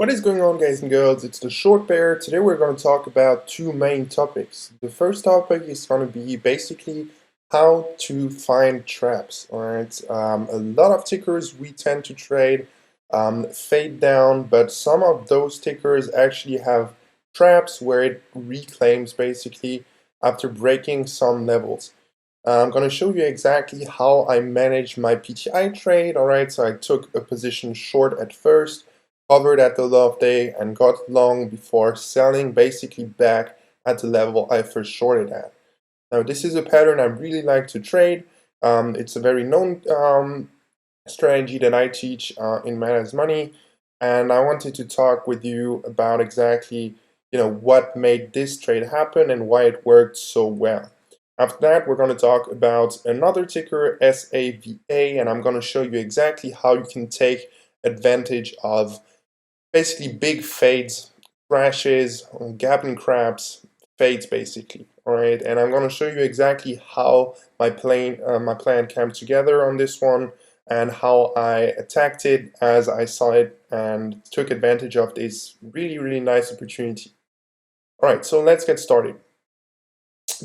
What is going on, guys and girls? It's the Short Bear. Today we're going to talk about two main topics. The first topic is going to be basically how to find traps. Alright, a lot of tickers we tend to trade fade down, but some of those tickers actually have traps where it reclaims basically after breaking some levels. I'm going to show you exactly how I managed my PTI trade. Alright, so I took a position short at first, covered at the low of day, and got long before selling basically back at the level I first shorted at. Now, this is a pattern I really like to trade. It's a very known strategy that I teach in Manage Money, and I wanted to talk with you about exactly what made this trade happen and why it worked so well. After that, we're going to talk about another ticker, SAVA, and I'm going to show you exactly how you can take advantage of basically big fades, crashes, gap and crabs, fades basically. All right, and I'm going to show you exactly how my plan came together on this one and how I attacked it as I saw it and took advantage of this really nice opportunity. All right, so let's get started.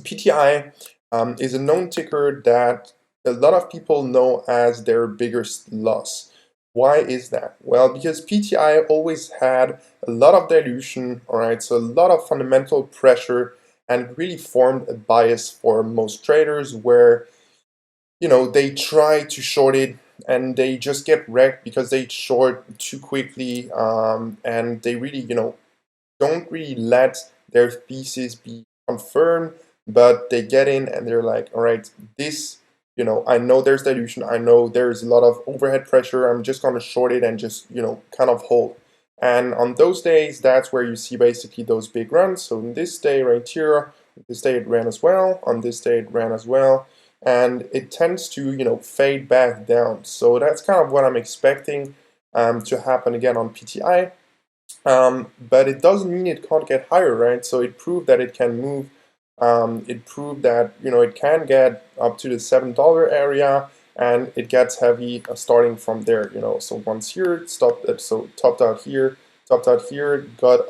PTI is a known ticker that a lot of people know as their biggest loss. Why is that? Well, because PTI always had a lot of dilution, all right, so a lot of fundamental pressure, and really formed a bias for most traders where they try to short it and they just get wrecked because they short too quickly, and they really don't really let their thesis be confirmed, but they get in and they're like, all right, this, I know there's dilution, I know there's a lot of overhead pressure, I'm just going to short it and just, kind of hold. And on those days, that's where you see basically those big runs. So in this day right here, this day it ran as well, on this day it ran as well, and it tends to, fade back down. So that's kind of what I'm expecting to happen again on PTI. But it doesn't mean it can't get higher, right? So it proved that it can move. It proved that it can get up to the $7 area, and it gets heavy starting from there. So once here, it stopped. So topped out here, got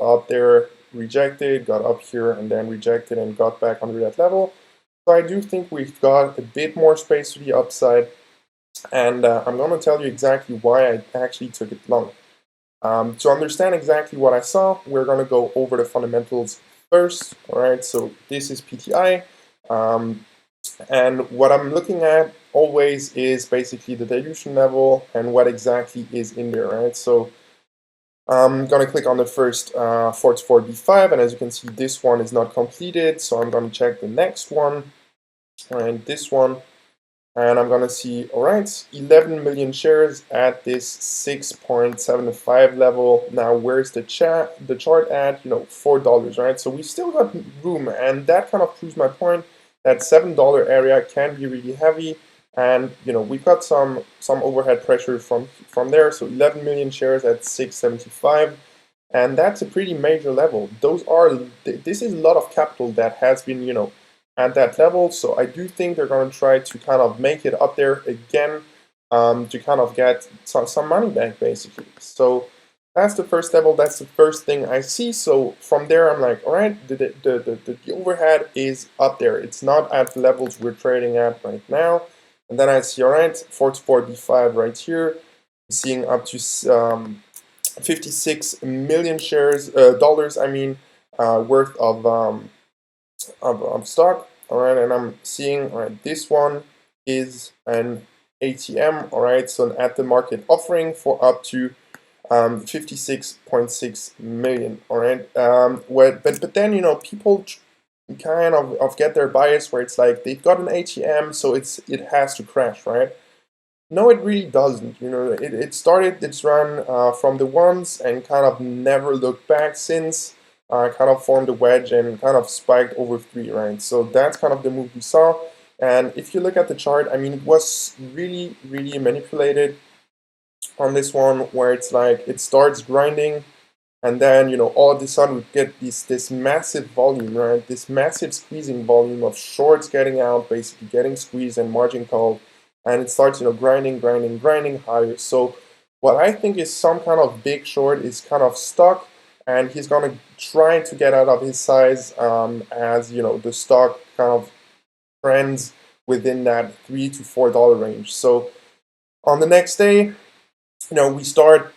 up there, rejected, got up here, and then rejected, and got back under that level. So I do think we've got a bit more space to the upside, and I'm going to tell you exactly why I actually took it long. To understand exactly what I saw, we're going to go over the fundamentals first. All right, so this is PTI, and what I'm looking at always is basically the dilution level and what exactly is in there, right? So I'm going to click on the first 4-4B5, and as you can see, this one is not completed, so I'm going to check the next one, and this one. And I'm gonna see, all right, 11 million shares at this 6.75 level. Now, where's the chart at? $4, right? So we still got room, and that kind of proves my point that $7 area can be really heavy, and we've got some overhead pressure from there. So 11 million shares at 675, and that's a pretty major level. This is a lot of capital that has been at that level. So I do think they're going to try to kind of make it up there again, to kind of get some money back, basically. So that's the first level. That's the first thing I see. So from there, I'm like, all right, the overhead is up there. It's not at the levels we're trading at right now. And then I see, all right, 4-4B5 right here, seeing up to 56 million dollars, worth of stock. All right, and I'm seeing, all right, this one is an ATM. All right, so at the market offering for up to 56.6 million. All right, but then people kind of get their bias where it's like they've got an ATM, so it has to crash, right? No, it really doesn't. It started its run from the ones and kind of never looked back since. Kind of formed a wedge and kind of spiked over 3, right? So that's kind of the move we saw. And if you look at the chart, it was really manipulated on this one, where it's like it starts grinding, and then all of a sudden we get this massive volume, right? This massive squeezing volume of shorts getting out, basically getting squeezed and margin called, and it starts grinding higher. So what I think is some kind of big short is kind of stuck, and he's gonna try to get out of his size as the stock kind of trends within that $3 to $4 range. So on the next day, we start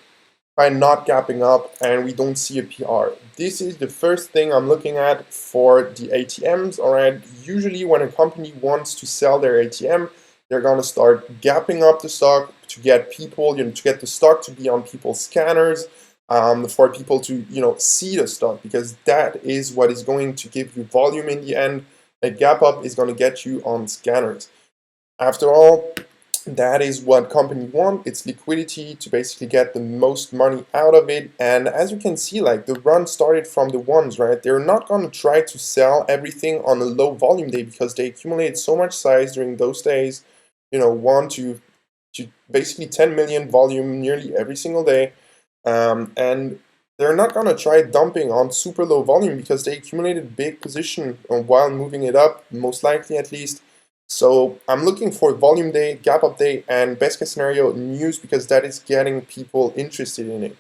by not gapping up and we don't see a PR. This is the first thing I'm looking at for the ATMs. All right, usually when a company wants to sell their ATM, they're gonna start gapping up the stock to get people, to get the stock to be on people's scanners, for people to see the stock, because that is what is going to give you volume in the end. A gap up is going to get you on scanners. After all, that is what companies want. It's liquidity to basically get the most money out of it. And as you can see, like, the run started from the ones, right? They're not going to try to sell everything on a low volume day because they accumulate so much size during those days, 1 to basically 10 million volume nearly every single day. And they're not going to try dumping on super low volume because they accumulated big position while moving it up, most likely at least. So I'm looking for volume day, gap up day, and best case scenario news, because that is getting people interested in it.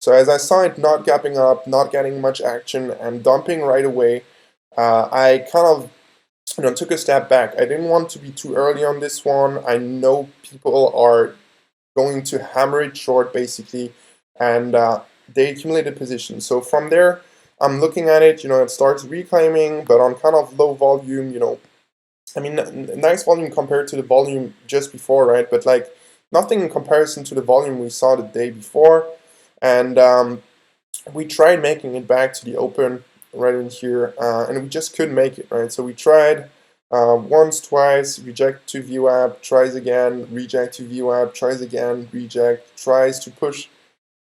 So as I saw it not gapping up, not getting much action, and dumping right away, I kind of took a step back. I didn't want to be too early on this one. I know people are going to hammer it short basically, and they accumulated position. So from there, I'm looking at it. It starts reclaiming, but on kind of low volume. I mean, nice volume compared to the volume just before, right? But like nothing in comparison to the volume we saw the day before. And we tried making it back to the open right in here, and we just couldn't make it, right? So we tried once, twice, reject to VWAP, tries again, reject to VWAP, tries again, reject, tries to push,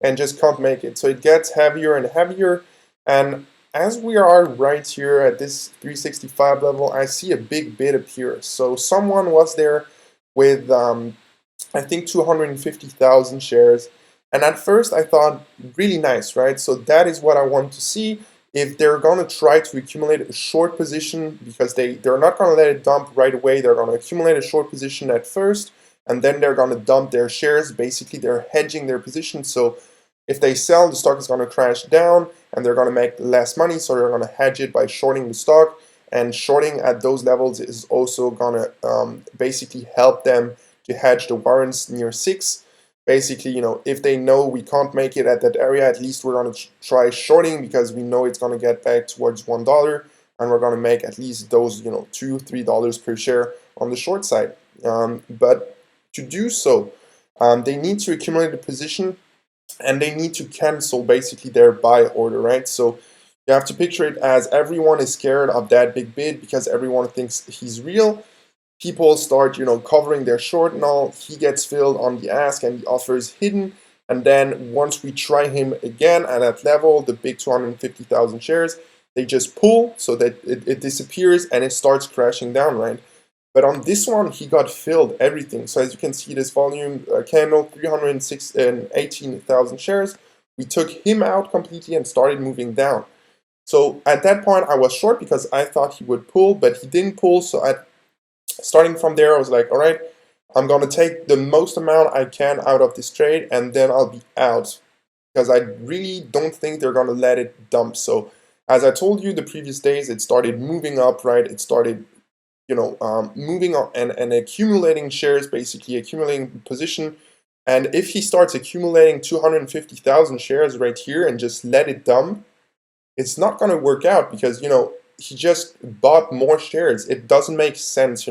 and just can't make it. So it gets heavier and heavier, and as we are right here at this 365 level, I see a big bid appear. So someone was there with, I think, 250,000 shares. And at first I thought, really nice, right? So that is what I want to see. If they're going to try to accumulate a short position, because they're not going to let it dump right away, they're going to accumulate a short position at first, and then they're going to dump their shares. Basically, they're hedging their position. So if they sell, the stock is going to crash down and they're going to make less money, so they're going to hedge it by shorting the stock. And shorting at those levels is also going to basically help them to hedge the warrants near 6. Basically, if they know we can't make it at that area, at least we're going to try shorting, because we know it's going to get back towards $1, and we're going to make at least those $2-3 per share on the short side. But to do so, they need to accumulate a position, and they need to cancel basically their buy order, right? So you have to picture it as everyone is scared of that big bid because everyone thinks he's real. People start, covering their short and all. He gets filled on the ask and the offer is hidden. And then once we try him again at that level, the big 250,000 shares, they just pull so that it disappears and it starts crashing down, right? But on this one, he got filled everything. So as you can see, this volume candle, 318,000 shares. We took him out completely and started moving down. So at that point, I was short because I thought he would pull, but he didn't pull. So starting from there, I was like, all right, I'm going to take the most amount I can out of this trade, and then I'll be out, because I really don't think they're going to let it dump. So as I told you the previous days, it started moving up, right? It started moving on and accumulating shares, basically accumulating position. And if he starts accumulating 250,000 shares right here and just let it dump, it's not going to work out, because he just bought more shares. It doesn't make sense.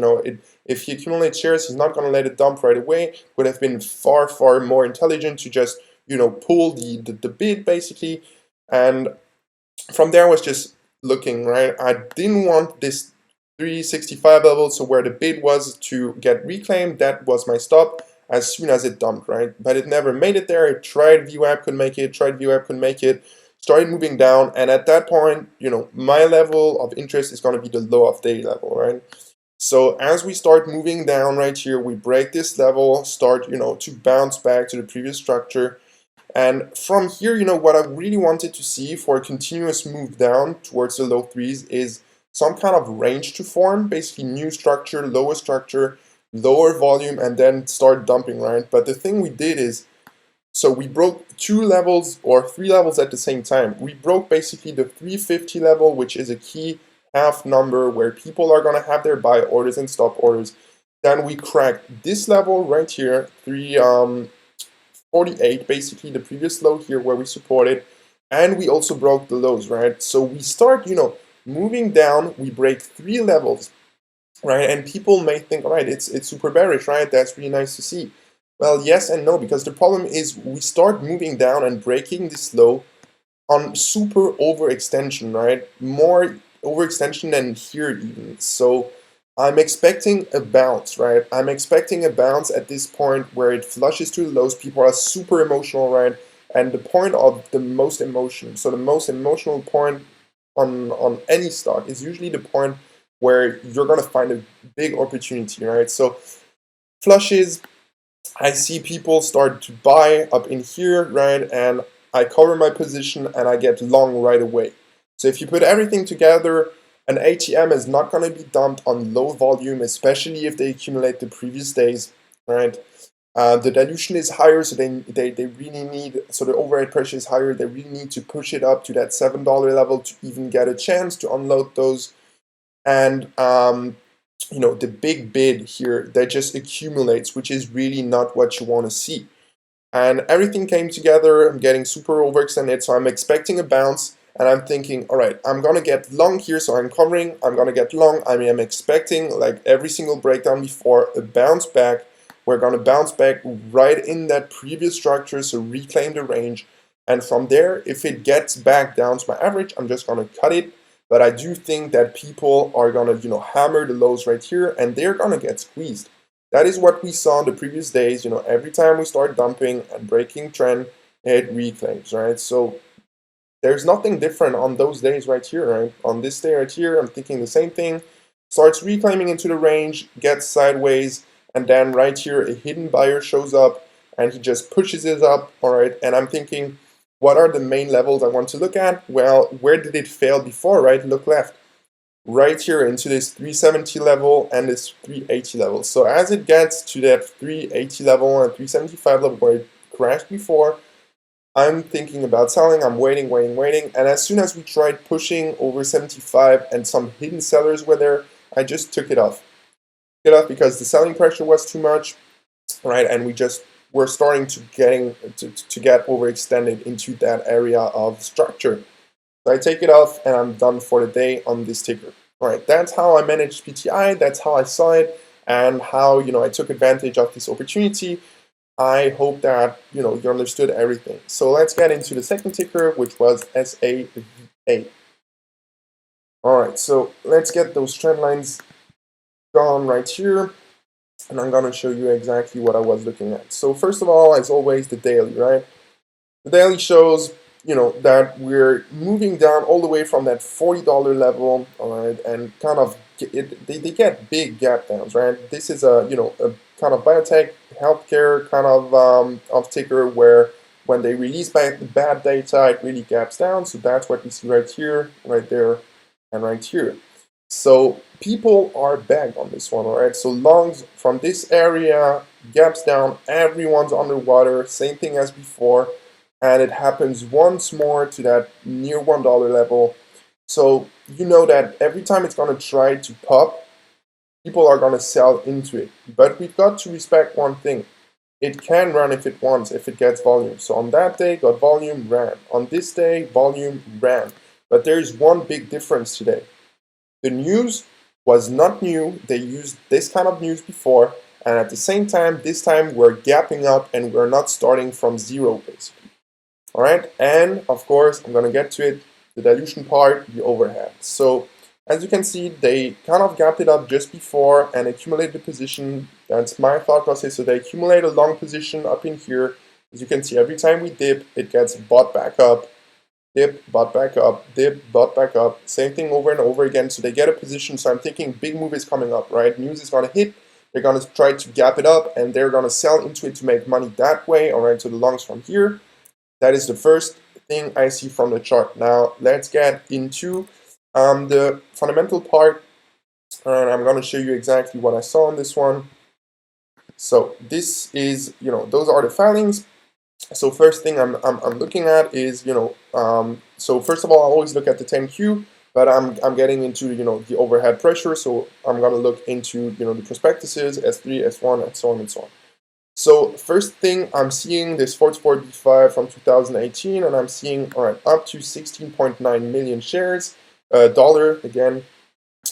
If he accumulates shares, he's not going to let it dump right away. It would have been far, far more intelligent to just pull the bid basically. And from there I was just looking, right? I didn't want this 365 level, so where the bid was to get reclaimed, that was my stop as soon as it dumped, right? But it never made it there. It tried VWAP, couldn't make it, tried VWAP, couldn't make it, started moving down, and at that point, my level of interest is going to be the low of day level, right? So as we start moving down right here, we break this level, start, to bounce back to the previous structure. And from here, what I really wanted to see for a continuous move down towards the low threes is some kind of range to form, basically new structure, lower volume, and then start dumping, right? But the thing we did is So we broke 2 levels or 3 levels at the same time. We broke basically the 350 level, which is a key half number where people are going to have their buy orders and stop orders. Then we cracked this level right here, 348, basically the previous low here where we supported. And we also broke the lows, right? So we start, moving down. We break 3 levels, right? And people may think, all right, it's super bearish, right? That's really nice to see. Well, yes and no, because the problem is we start moving down and breaking this low on super overextension, right? More overextension than here even. So I'm expecting a bounce, right? I'm expecting a bounce at this point where it flushes to the lows. People are super emotional, right? And the point of the most emotion, so the most emotional point on any stock is usually the point where you're gonna find a big opportunity, right? So flushes, I see people start to buy up in here, right? And I cover my position and I get long right away. So if you put everything together, an ATM is not going to be dumped on low volume, especially if they accumulate the previous days, right? The dilution is higher, so they really need, so the overhead pressure is higher. They really need to push it up to that $7 level to even get a chance to unload those. And the big bid here that just accumulates, which is really not what you want to see. And everything came together. I'm getting super overextended, so I'm expecting a bounce. And I'm thinking, all right, I'm gonna get long here, so I'm covering. I'm gonna get long. I mean, I'm expecting, like every single breakdown before, a bounce back. We're gonna bounce back right in that previous structure, so reclaim the range. And from there, if it gets back down to my average, I'm just gonna cut it. But I do think that people are gonna, hammer the lows right here, and they're gonna get squeezed. That is what we saw in the previous days. Every time we start dumping and breaking trend, it reclaims, right? So there's nothing different on those days right here, right? On this day right here, I'm thinking the same thing. Starts reclaiming into the range, gets sideways, and then right here, a hidden buyer shows up, and he just pushes it up, all right? And I'm thinking, what are the main levels I want to look at? Well, where did it fail before, right? Look left. Right here into this 370 level and this 380 level. So as it gets to that 380 level and 375 level where it crashed before, I'm thinking about selling. I'm waiting. And as soon as we tried pushing over 75 and some hidden sellers were there, I just took it off. Because the selling pressure was too much, right? And we're starting to get overextended into that area of structure. So I take it off and I'm done for the day on this ticker. All right, that's how I managed PTI. That's how I saw it and how, I took advantage of this opportunity. I hope that, you understood everything. So let's get into the second ticker, which was SAVA. All right, so let's get those trend lines gone right here. And I'm going to show you exactly what I was looking at. So first of all, as always, the daily, right? The daily shows, that we're moving down all the way from that $40 level, all right, and kind of they get big gap downs, right? This is a kind of biotech healthcare kind of ticker where when they release bad data, it really gaps down. So that's what we see right here, right there, and right here. So people are back on this one, all right? So longs from this area, gaps down, everyone's underwater, same thing as before, and it happens once more to that near $1 level. So you know that every time it's going to try to pop, people are going to sell into it. But we've got to respect one thing. It can run if it wants, if it gets volume. So on that day, got volume, ran. On this day, volume, ran. But there is one big difference today. The news was not new. They used this kind of news before. And at the same time, this time we're gapping up and we're not starting from zero, basically. All right, and of course, I'm going to get to it, the dilution part, the overhead. So as you can see, they kind of gapped it up just before and accumulated the position. That's my thought process. So they accumulate a long position up in here. As you can see, every time we dip, it gets bought back up, dip, bought back up, dip, bought back up. Same thing over and over again. So they get a position. So I'm thinking big move is coming up, right? News is going to hit. They're going to try to gap it up and they're going to sell into it to make money that way. All right, so the longs from here. That is the first thing I see from the chart. Now let's get into the fundamental part, and I'm going to show you exactly what I saw on this one. So this is, those are the filings. So first thing I'm looking at is, so first of all, I always look at the 10Q, but I'm getting into, the overhead pressure. So I'm going to look into, the prospectuses, S3, S1, and so on and so on. So first thing, I'm seeing this 44B5 from 2018, and I'm seeing, all right, up to 16.9 million shares, dollar, again,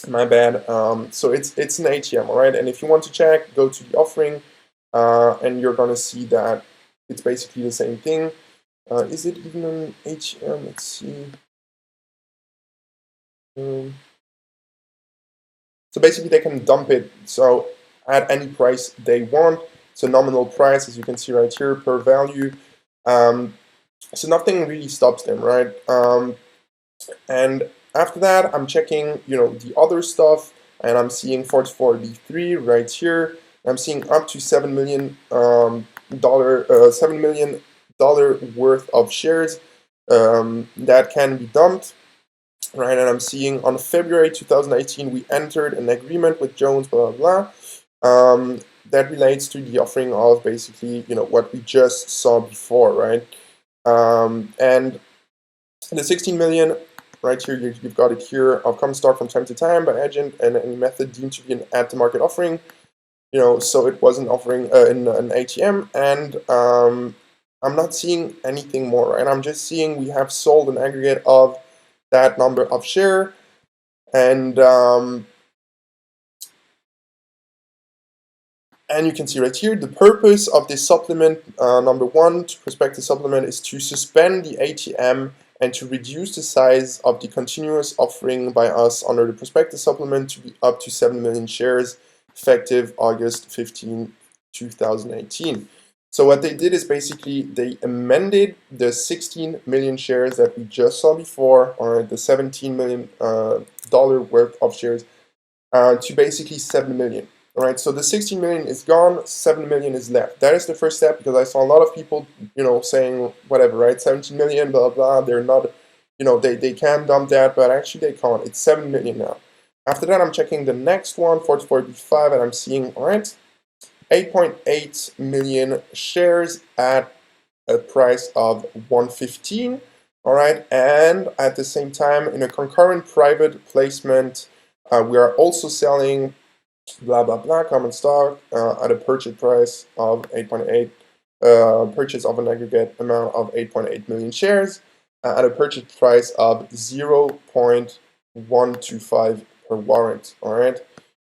my bad. So it's an ATM, all right? And if you want to check, go to the offering, and you're going to see that it's basically the same thing. Is it even an ATM? Let's see. So basically, they can dump it so at any price they want. So nominal price, as you can see right here, per value. So nothing really stops them, right? And after that, I'm checking, the other stuff, and I'm seeing 44B3 right here. I'm seeing up to $7 million worth of shares that can be dumped, right? And I'm seeing on February 2018, we entered an agreement with Jones, blah blah blah. That relates to the offering of basically, what we just saw before, right? And the 16 million, right here, you've got it here, of common stock from time to time by agent and any method deemed to be an at-the-market offering. So it was an offering in an ATM, and I'm not seeing anything more, right? I'm just seeing we have sold an aggregate of that number of share, and you can see right here, the purpose of this supplement, number one, to prospectus supplement, is to suspend the ATM and to reduce the size of the continuous offering by us under the prospectus supplement to be up to 7 million shares, effective August 15, 2018. So what they did is basically they amended the 16 million shares that we just saw before, or the $17 million dollar worth of shares, to basically 7 million. All right, so the 16 million is gone, 7 million is left. That is the first step, because I saw a lot of people, saying whatever, right? 17 million, blah, blah, they're not, they can dump that, but actually they can't. It's 7 million now. After that, I'm checking the next one, 44B5, and I'm seeing, all right, 8.8 million shares at a price of 115. All right, and at the same time, in a concurrent private placement, we are also selling blah blah blah common stock at a purchase price of 8.8, purchase of an aggregate amount of 8.8 million shares at a purchase price of 0.125 per warrant. All right,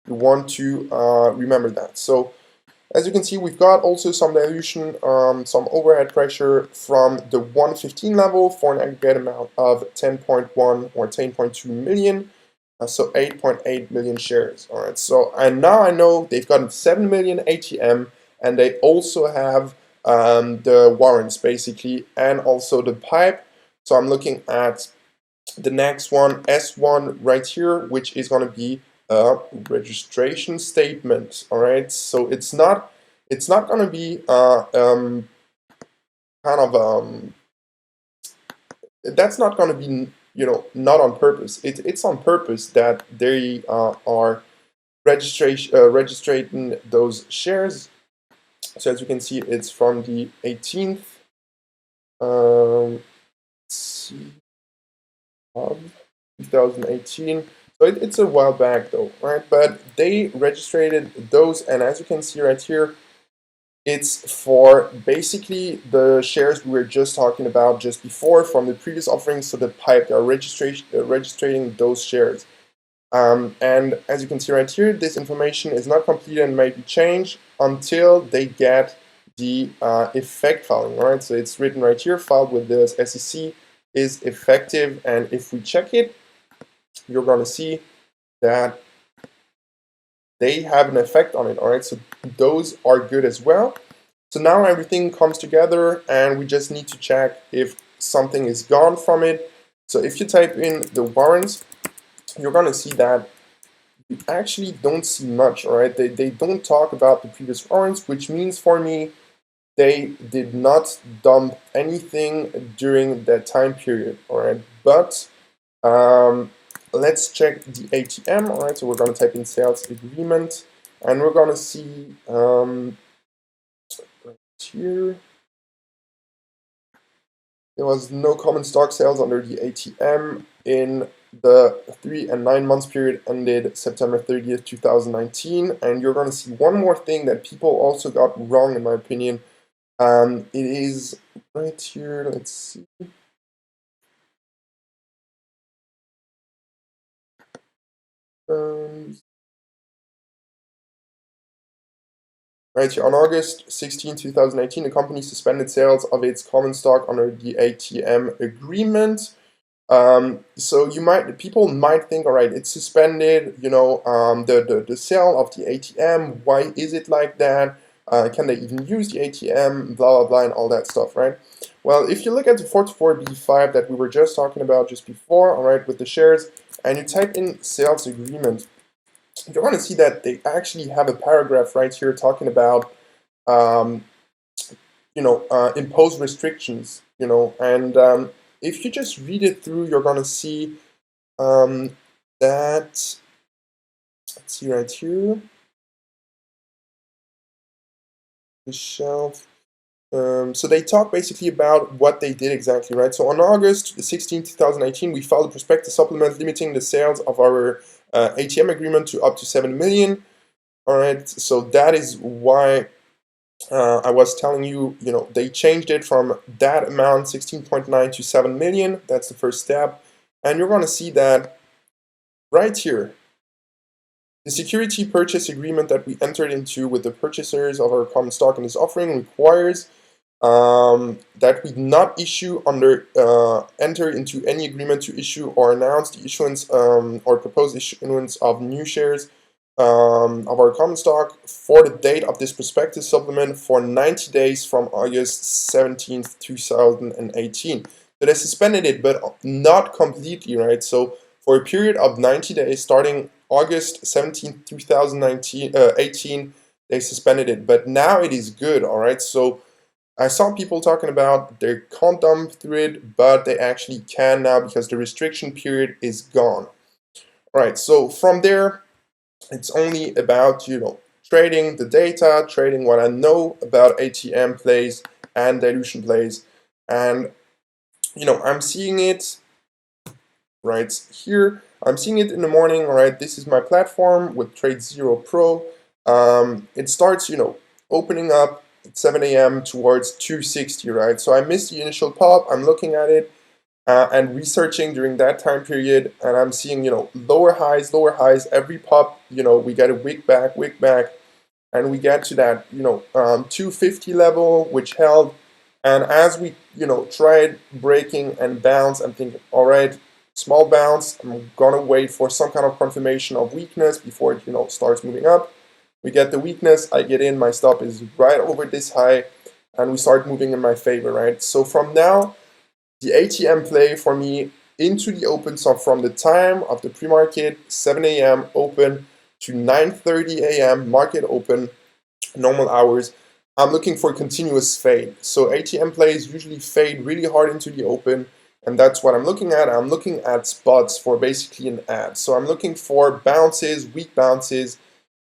you want to remember that. So as you can see, we've got also some dilution, some overhead pressure from the 115 level for an aggregate amount of 10.1 or 10.2 million. So 8.8 million shares. All right. So and now I know they've gotten 7 million ATM, and they also have the warrants basically, and also the pipe. So I'm looking at the next one, S1 right here, which is going to be a registration statement. All right. So it's not going to be kind of that's not going to be, not on purpose. It's on purpose that they are registering those shares. So as you can see, it's from the 18th of 2018. So it's a while back though, right? But they registered those, and as you can see right here, it's for basically the shares we were just talking about just before from the previous offering. So the pipe, they are registering those shares. And as you can see right here, this information is not completed and may be changed until they get the effect filing, right? So it's written right here, filed with the SEC is effective. And if we check it, you're going to see that they have an effect on it, all right? So those are good as well. So now everything comes together, and we just need to check if something is gone from it. So if you type in the warrants, you're going to see that you actually don't see much, all right? They don't talk about the previous warrants, which means for me, they did not dump anything during that time period, all right? But let's check the ATM, all right? So we're going to type in sales agreement, and we're going to see right here. There was no common stock sales under the ATM in the 3 and 9 months period ended September 30th, 2019. And you're going to see one more thing that people also got wrong, in my opinion. It is right here. Let's see. Right here, on August 16, 2019, the company suspended sales of its common stock under the ATM agreement. So people might think, all right, it's suspended, the sale of the ATM, why is it like that? Can they even use the ATM, blah, blah, blah, and all that stuff, right? Well, if you look at the 44B5 that we were just talking about just before, all right, with the shares, and you type in sales agreement, you're going to see that they actually have a paragraph right here talking about, um, impose restrictions, and if you just read it through, you're going to see that, let's see right here, the shelf. So they talk basically about what they did exactly, right? So on August 16, 2018, we filed a prospectus supplement limiting the sales of our ATM agreement to up to 7 million. All right, so that is why I was telling you, they changed it from that amount, 16.9 to 7 million. That's the first step. And you're going to see that right here. The security purchase agreement that we entered into with the purchasers of our common stock in this offering requires that we not enter into any agreement to issue or announce the issuance or proposed issuance of new shares of our common stock for the date of this prospectus supplement for 90 days from August 17th, 2018. So they suspended it, but not completely, right? So for a period of 90 days, starting August 17th, 2018, they suspended it. But now it is good, all right? So I saw people talking about they can't dump through it, but they actually can now because the restriction period is gone. All right, so from there, it's only about, trading the data, trading what I know about ATM plays and dilution plays. And, I'm seeing it right here. I'm seeing it in the morning, all right? This is my platform with Trade Zero Pro. It starts, opening up at 7 a.m. towards 260, right? So I missed the initial pop. I'm looking at it and researching during that time period, and I'm seeing, lower highs. Every pop, we get a wick back, and we get to that, 250 level, which held. And as we, tried breaking and bounce, I'm thinking, all right, small bounce. I'm gonna wait for some kind of confirmation of weakness before it, starts moving up. We get the weakness. I get in. My stop is right over this high, and we start moving in my favor, right? So from now, the ATM play for me into the open, so from the time of the pre-market, 7 a.m. open to 9:30 a.m. market open, normal hours, I'm looking for continuous fade. So ATM plays usually fade really hard into the open, and that's what I'm looking at. I'm looking at spots for basically an ad. So I'm looking for bounces, weak bounces.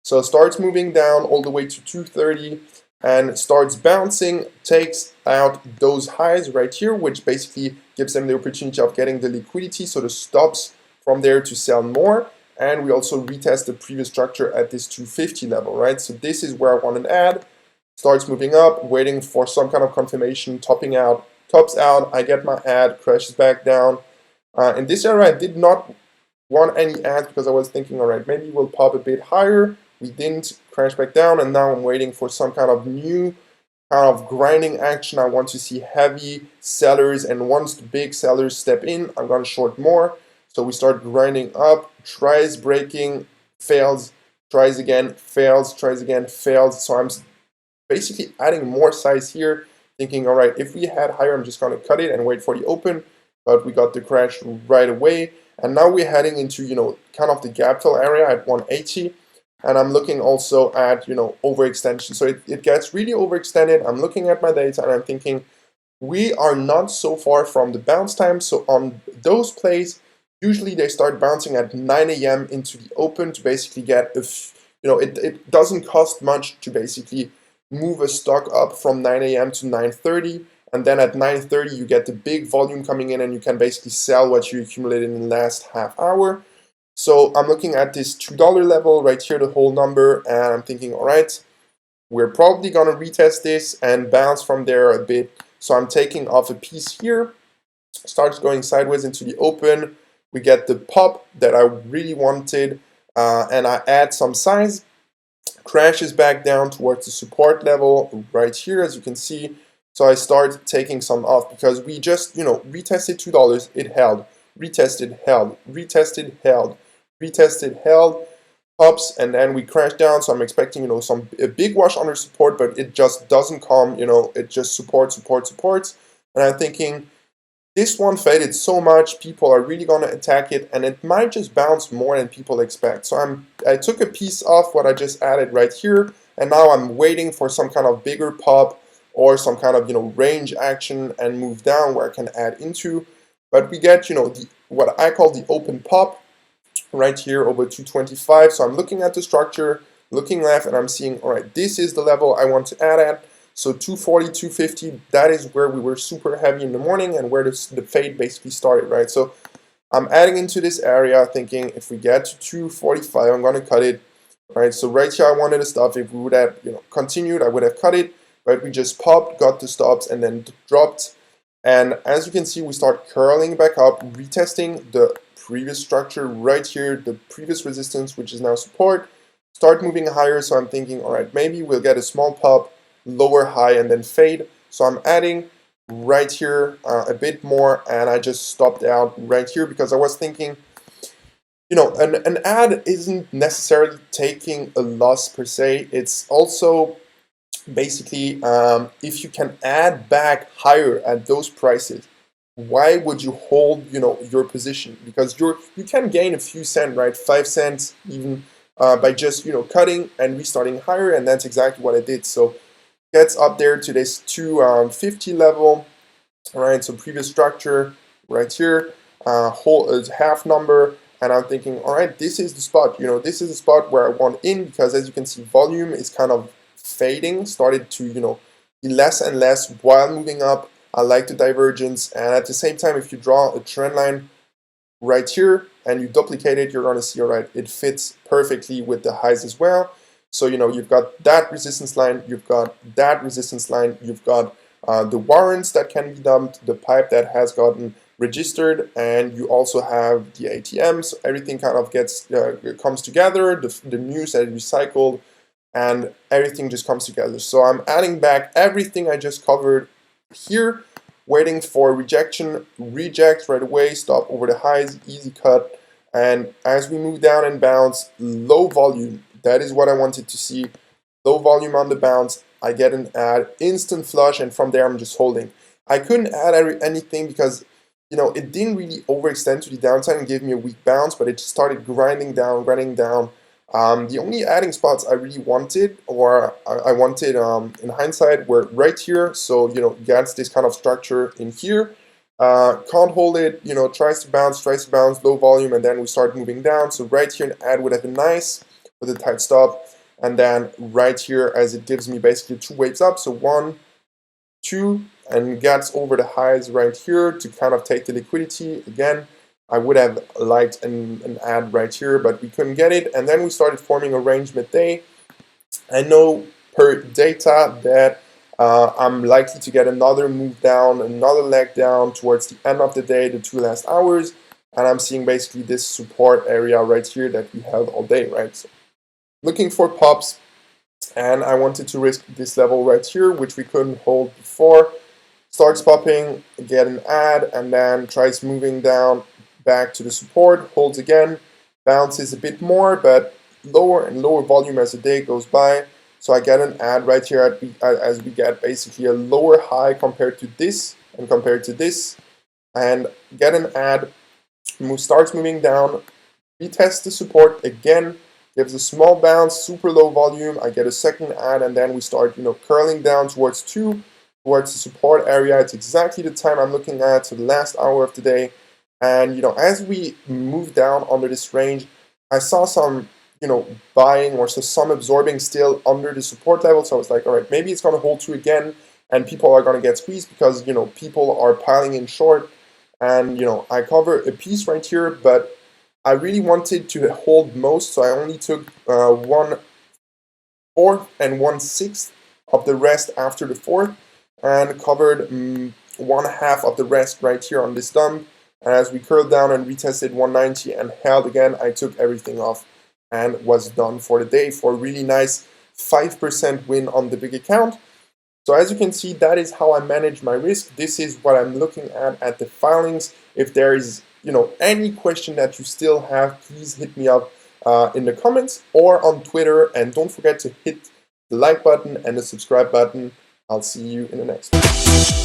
So it starts moving down all the way to 230 and starts bouncing, takes out those highs right here, which basically gives them the opportunity of getting the liquidity, so the stops from there to sell more. And we also retest the previous structure at this 250 level, right? So this is where I want an ad. Starts moving up, waiting for some kind of confirmation, topping out, tops out, I get my ad, crashes back down. In this area, I did not want any ads because I was thinking, all right, maybe we'll pop a bit higher. We didn't, crash back down, and now I'm waiting for some kind of new kind of grinding action. I want to see heavy sellers, and once the big sellers step in, I'm going to short more. So we start grinding up, tries breaking, fails, tries again, fails, tries again, fails. So I'm basically adding more size here, thinking, all right, if we had higher, I'm just going to cut it and wait for the open, but we got the crash right away. And now we're heading into, kind of the gap fill area at 180. And I'm looking also at, overextension. So it gets really overextended. I'm looking at my data and I'm thinking, we are not so far from the bounce time. So on those plays, usually they start bouncing at 9 a.m. into the open to basically get, it doesn't cost much to basically move a stock up from 9 a.m. to 9:30, and then at 9:30 you get the big volume coming in and you can basically sell what you accumulated in the last half hour. So I'm looking at this $2 level right here, the whole number, and I'm thinking, all right, we're probably going to retest this and bounce from there a bit. So I'm taking off a piece here, starts going sideways into the open. We get the pop that I really wanted, and I add some size, crashes back down towards the support level right here, as you can see. So I start taking some off because we just, retested $2, it held, retested, held, retested, held, retested, held, ups, and then we crash down. So I'm expecting, a big wash under support, but it just doesn't come, it just supports, and I'm thinking, this one faded so much, people are really gonna attack it, and it might just bounce more than people expect. So I took a piece off what I just added right here, and now I'm waiting for some kind of bigger pop or some kind of range action and move down where I can add into. But we get what I call the open pop right here over 225. So I'm looking at the structure, looking left, and I'm seeing, all right, this is the level I want to add at. So 240, 250, that is where we were super heavy in the morning and where the fade basically started, right? So I'm adding into this area thinking if we get to 245, I'm going to cut it, right? So right here, I wanted to stop. If we would have continued, I would have cut it, but we just popped, got the stops, and then dropped. And as you can see, we start curling back up, retesting the previous structure right here, the previous resistance, which is now support, start moving higher. So I'm thinking, all right, maybe we'll get a small pop, lower high, and then fade. So I'm adding right here a bit more, and I just stopped out right here because I was thinking, an ad isn't necessarily taking a loss per se. It's also basically if you can add back higher at those prices, why would you hold your position? Because you can gain a few cents, right? 5 cents even by just cutting and restarting higher, and that's exactly what I did. So gets up there to this 250 level, all right? So previous structure right here, whole half number, and I'm thinking, all right, this is the spot. This is the spot where I want in, because as you can see, volume is kind of fading, started to be less and less while moving up. I like the divergence, and at the same time, if you draw a trend line right here and you duplicate it, you're going to see, all right, it fits perfectly with the highs as well. So you've got that resistance line, you've got that resistance line, you've got the warrants that can be dumped, the pipe that has gotten registered, and you also have the ATMs. Everything kind of comes together, the news that is recycled, and everything just comes together. So I'm adding back everything I just covered here, waiting for rejection, reject right away, stop over the highs, easy cut, and as we move down and bounce, low volume. That is what I wanted to see. Low volume on the bounce. I get an add, instant flush, and from there I'm just holding. I couldn't add anything because it didn't really overextend to the downside and gave me a weak bounce, but it just started grinding down. The only adding spots I really wanted, or I wanted in hindsight, were right here. So gets this kind of structure in here. Can't hold it, tries to bounce, low volume, and then we start moving down. So right here, an add would have been nice with a tight stop, and then right here, as it gives me basically 2 waves up, so 1, 2, and gets over the highs right here to kind of take the liquidity. Again, I would have liked an add right here, but we couldn't get it, and then we started forming a range midday. I know per data that I'm likely to get another move down, another leg down towards the end of the day, the 2 last hours, and I'm seeing basically this support area right here that we held all day, right? So looking for pops, and I wanted to risk this level right here, which we couldn't hold before. Starts popping, get an add, and then tries moving down back to the support, holds again, bounces a bit more, but lower and lower volume as the day goes by. So I get an add right here as we get basically a lower high compared to this and compared to this, and get an add, starts moving down, retest the support again, gives a small bounce, super low volume, I get a second add, and then we start curling down towards the support area. It's exactly the time I'm looking at, so the last hour of the day. And as we move down under this range, I saw some buying or some absorbing still under the support level. So I was like, all right, maybe it's going to hold true again. and people are going to get squeezed because, you know, people are piling in short. And, you know, I cover a piece right here, but I really wanted to hold most, so I only took 1/4 and 1/6 of the rest after the fourth, and covered 1/2 of the rest right here on this dump. And as we curled down and retested 190 and held again, I took everything off and was done for the day for a really nice 5% win on the big account. So as you can see, that is how I manage my risk. This is what I'm looking at the filings. If there is, you know, any question that you still have, please hit me up in the comments or on Twitter. And don't forget to hit the like button and the subscribe button. I'll see you in the next one.